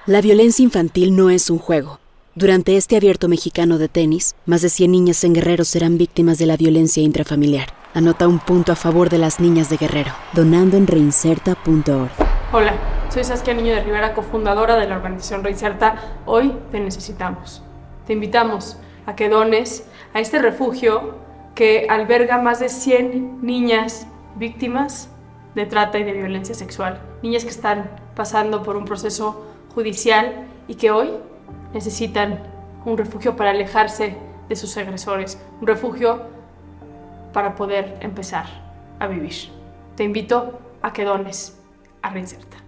La violencia infantil no es un juego. Durante este abierto mexicano de tenis, más de 100 niñas en Guerrero serán víctimas de la violencia intrafamiliar. Anota un punto a favor de las niñas de Guerrero, donando en reinserta.org. Hola, soy Saskia Niño de Rivera, cofundadora de la organización Reinserta. Hoy te necesitamos. Te invitamos a que dones a este refugio que alberga más de 100 niñas víctimas de trata y de violencia sexual. Niñas que están pasando por un proceso judicial y que hoy necesitan un refugio para alejarse de sus agresores, un refugio para poder empezar a vivir. Te invito a que dones a Reinserta.